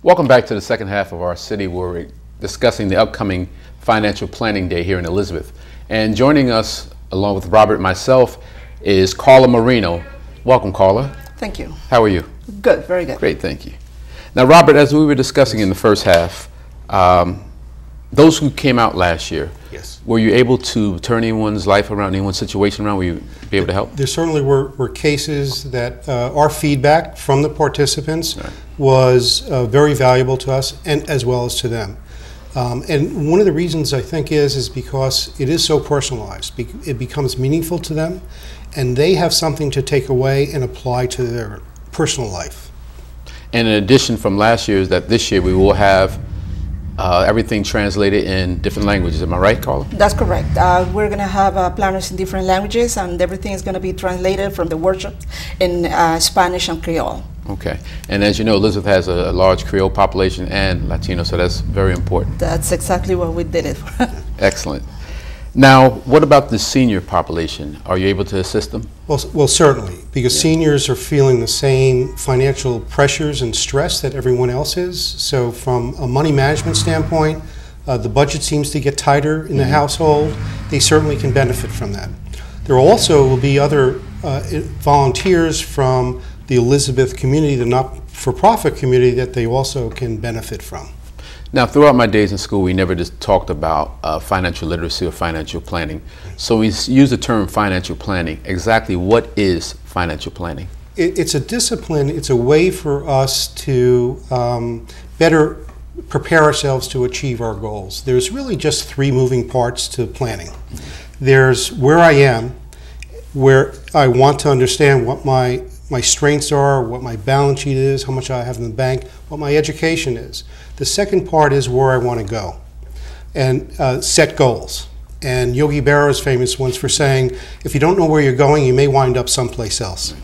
Welcome back to the second half of our city where we're discussing the upcoming Financial Planning Day here in Elizabeth. And joining us, along with Robert and myself, is Carla Marino. Welcome, Carla. Thank you. How are you? Good, very good. Great, thank you. Now, Robert, as we were discussing in the first half, those who came out last year, yes, were you able to turn anyone's life around, anyone's situation around? Were you be able to help? There certainly were cases that our feedback from the participants was very valuable to us and as well as to them. And one of the reasons I think is because it is so personalized. It becomes meaningful to them, and they have something to take away and apply to their personal life. And in addition from last year is that this year we will have everything translated in different languages. Am I right, Carla? That's correct. We're going to have planners in different languages, and everything is going to be translated from the workshops in Spanish and Creole. Okay. And as you know, Elizabeth has a large Creole population and Latino, so that's very important. That's exactly what we did it for. Excellent. Now, what about the senior population? Are you able to assist them? Well, certainly, because seniors are feeling the same financial pressures and stress that everyone else is. So from a money management standpoint, the budget seems to get tighter in the household. They certainly can benefit from that. There also will be other volunteers from the Elizabeth community, the not-for-profit community, that they also can benefit from. Now, throughout my days in school, we never just talked about financial literacy or financial planning. So we use the term financial planning. Exactly what is financial planning? It's a discipline. It's a way for us to better prepare ourselves to achieve our goals. There's really just three moving parts to planning. There's where I am, where I want to understand what my strengths are, what my balance sheet is, how much I have in the bank, what my education is. The second part is where I want to go and set goals. And Yogi Berra is famous once for saying, if you don't know where you're going, you may wind up someplace else.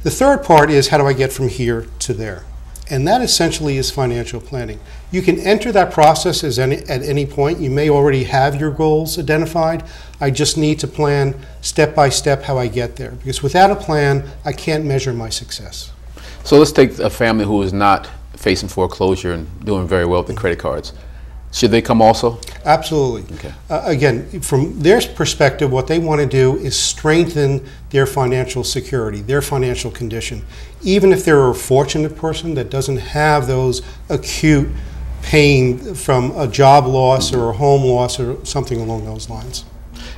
The third part is how do I get from here to there? And that essentially is financial planning. You can enter that process at any point. You may already have your goals identified. I just need to plan step by step how I get there. Because without a plan, I can't measure my success. So let's take a family who is not facing foreclosure and doing very well with the credit cards. Should they come also? Absolutely. Okay. Again, from their perspective, what they want to do is strengthen their financial security, their financial condition. Even if they're a fortunate person that doesn't have those acute pain from a job loss or a home loss or something along those lines.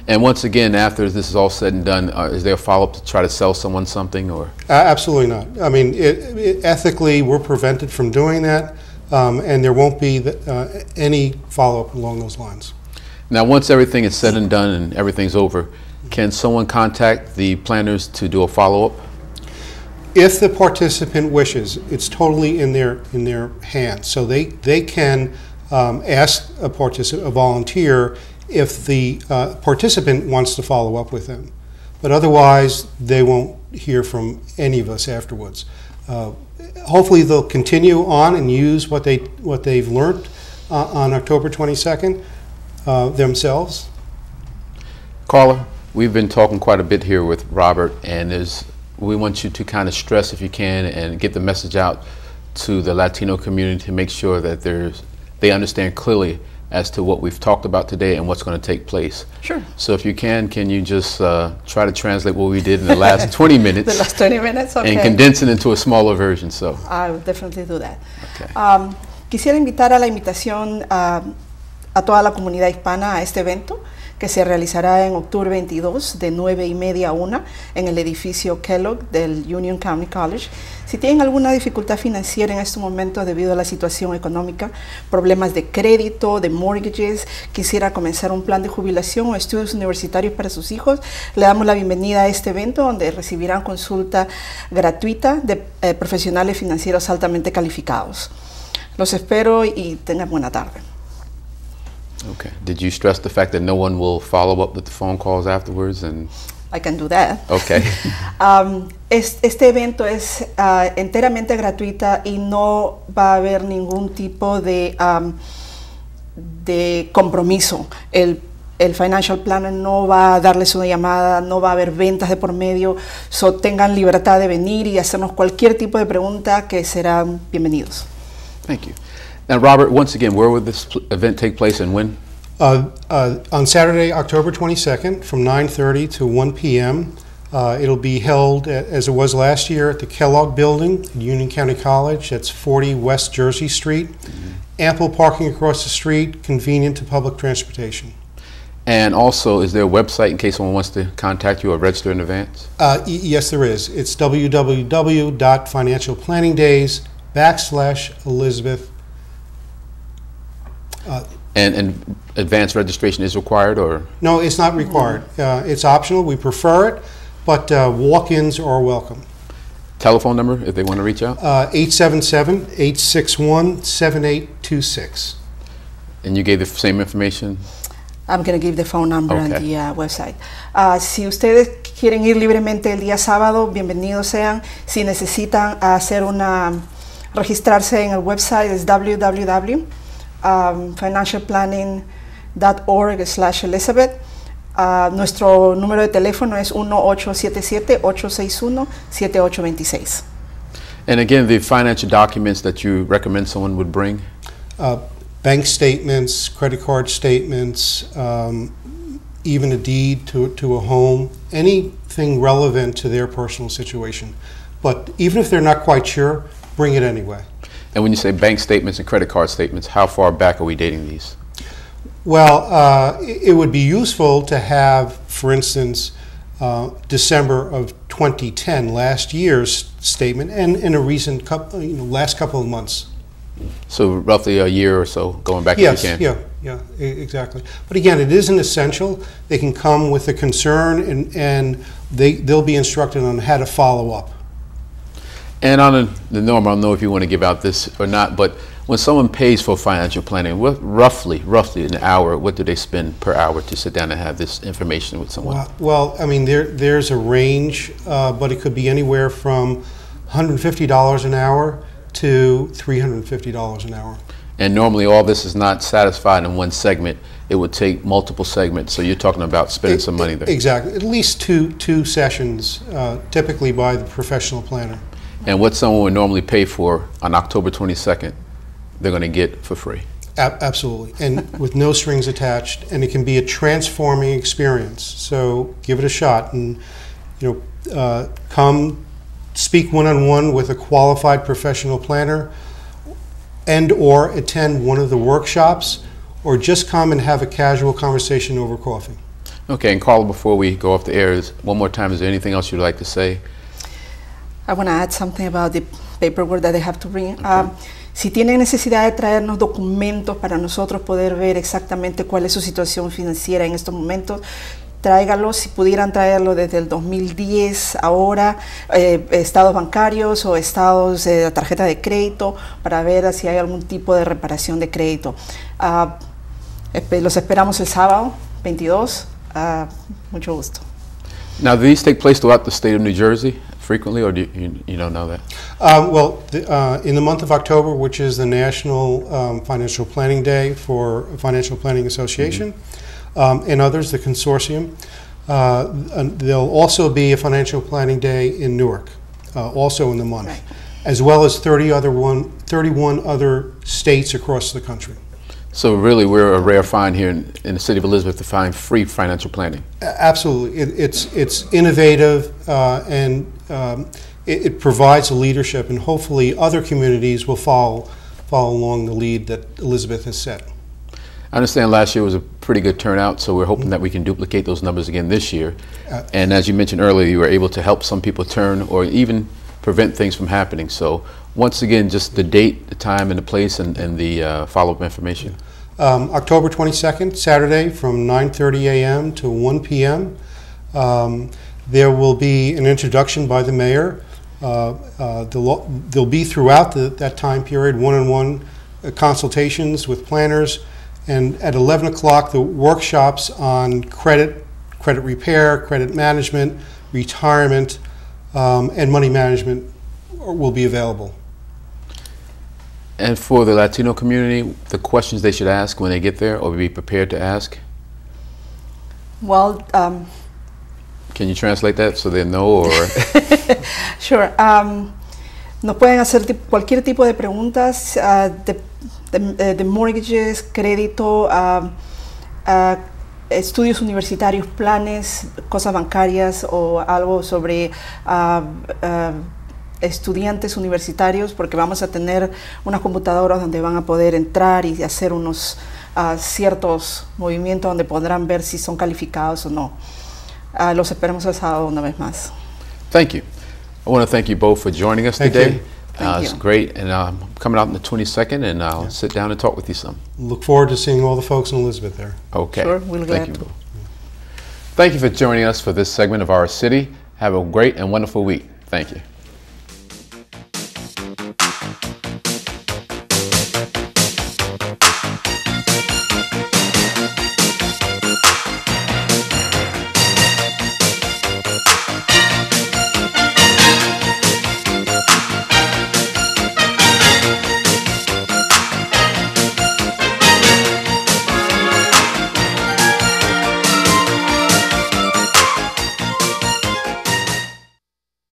And once again, after this is all said and done, is there a follow-up to try to sell someone something? Or? Absolutely not. I mean, ethically, we're prevented from doing that. And there won't be any follow-up along those lines. Now, once everything is said and done and everything's over, can someone contact the planners to do a follow-up? If the participant wishes, it's totally in their hands. So they can ask a volunteer if the participant wants to follow up with them. But otherwise, they won't hear from any of us afterwards. Hopefully they'll continue on and use what they've learned on October 22nd themselves. Carla, we've been talking quite a bit here with Robert, and we want you to kind of stress, if you can, and get the message out to the Latino community to make sure that they understand clearly as to what we've talked about today and what's going to take place. Sure. So if you can you just try to translate what we did in the last 20 minutes? The last 20 minutes, okay. And condense it into a smaller version. So I will definitely do that. Okay. Quisiera invitar a la invitación a toda la comunidad hispana a este evento que se realizará en octubre 22 de 9:30 a 1 en el edificio Kellogg del Union County College. Si tienen alguna dificultad financiera en este momento debido a la situación económica, problemas de crédito, de mortgages, quisiera comenzar un plan de jubilación o estudios universitarios para sus hijos, le damos la bienvenida a este evento donde recibirán consulta gratuita de profesionales financieros altamente calificados. Los espero y tengan buena tarde. Okay. Did you stress the fact that no one will follow up with the phone calls afterwards? And I can do that. Okay. Este evento es enteramente gratuita y no va a haber ningún tipo de compromiso. El financial planner no va a darles una llamada, no va a haber ventas de por medio, tengan libertad de venir y hacernos cualquier tipo de pregunta que serán bienvenidos. Thank you. Now, Robert, once again, where will this event take place and when? On Saturday, October 22nd, from 9:30 to 1 p.m. It'll be held, as it was last year, at the Kellogg Building at Union County College. That's 40 West Jersey Street. Ample parking across the street, convenient to public transportation. And also, is there a website in case someone wants to contact you or register in advance? Yes, there is. It's www.financialplanningdays.com/Elizabeth. And advance registration is required, or? No, it's not required. It's optional. We prefer it, but walk-ins are welcome. Telephone number if they want to reach out? 877-861-7826. And you gave the same information? I'm going to give the phone number Okay. and the website. Si ustedes quieren ir libremente el día sábado, bienvenidos sean. Si necesitan registrarse en el website, es www.financialplanning.org/Elizabeth. Nuestro número de teléfono es 1-877-861-7826. And again, the financial documents that you recommend someone would bring? Bank statements, credit card statements, even a deed to a home, anything relevant to their personal situation. But even if they're not quite sure, bring it anyway. And when you say bank statements and credit card statements, how far back are we dating these? Well, it would be useful to have, for instance, December of 2010, last year's statement, and in a recent last couple of months. So roughly a year or so going back Yes, if you can? yeah, exactly. But again, it isn't essential. They can come with a concern, and they'll be instructed on how to follow up. And on the norm, I don't know if you want to give out this or not, but when someone pays for financial planning, what roughly an hour, what do they spend per hour to sit down and have this information with someone? Well, I mean, there's a range, but it could be anywhere from $150 an hour to $350 an hour. And normally all this is not satisfied in one segment. It would take multiple segments, so you're talking about spending some money there. Exactly. At least two sessions, typically by the professional planner. And what someone would normally pay for on October 22nd, they're going to get for free. Absolutely, and with no strings attached, and it can be a transforming experience. So give it a shot, and come speak one-on-one with a qualified professional planner, and/or attend one of the workshops, or just come and have a casual conversation over coffee. Okay, and Carla, before we go off the air, one more time, is there anything else you'd like to say? I want to add something about the paperwork that they have to bring. Okay. Si tienen necesidad de traernos documentos para nosotros poder ver exactamente cuál es su situación financiera en estos momentos, tráigalos. Si pudieran traerlo desde el 2010, ahora, estados bancarios o estados de la tarjeta de crédito, para ver si hay algún tipo de reparación de crédito. Los esperamos el sábado 22. Mucho gusto. Now, do these take place throughout the state of New Jersey frequently, or do you don't know that? In the month of October, which is the National Financial Planning Day for Financial Planning Association, and others, the consortium, there'll also be a Financial Planning Day in Newark, also in the month, right, as well as 31 other states across the country. So really, we're a rare find here in the city of Elizabeth to find free financial planning. Absolutely, it's innovative, and it provides a leadership, and hopefully other communities will follow along the lead that Elizabeth has set. I understand last year was a pretty good turnout, so we're hoping that we can duplicate those numbers again this year. And as you mentioned earlier, you were able to help some people turn or even prevent things from happening. So once again, just the date, the time, and the place, and the follow-up information. October 22nd, Saturday, from 9:30 a.m. to 1 p.m. There will be an introduction by the mayor. There'll be throughout that time period one-on-one consultations with planners, and at 11 o'clock the workshops on credit repair, credit management, retirement, and money management will be available. And for the Latino community, the questions they should ask when they get there, or be prepared to ask? Well, can you translate that so they know, or? Sure. Nos pueden hacer cualquier tipo de preguntas de mortgages, crédito, estudios universitarios, planes, cosas bancarias o algo sobre estudiantes universitarios, porque vamos a tener unas computadoras donde van a poder entrar y hacer unos ciertos movimientos donde podrán ver si son calificados o no. Los esperamos el sábado una vez más. Thank you. I want to thank you both for joining us Thank today. you. It's great, and I'm coming out on the 22nd, and I'll sit down and talk with you some. Look forward to seeing all the folks in Elizabeth there. Okay. Sure, we'll Thank glad you to. both. Thank you for joining us for this segment of Our City. Have a great and wonderful week. Thank you.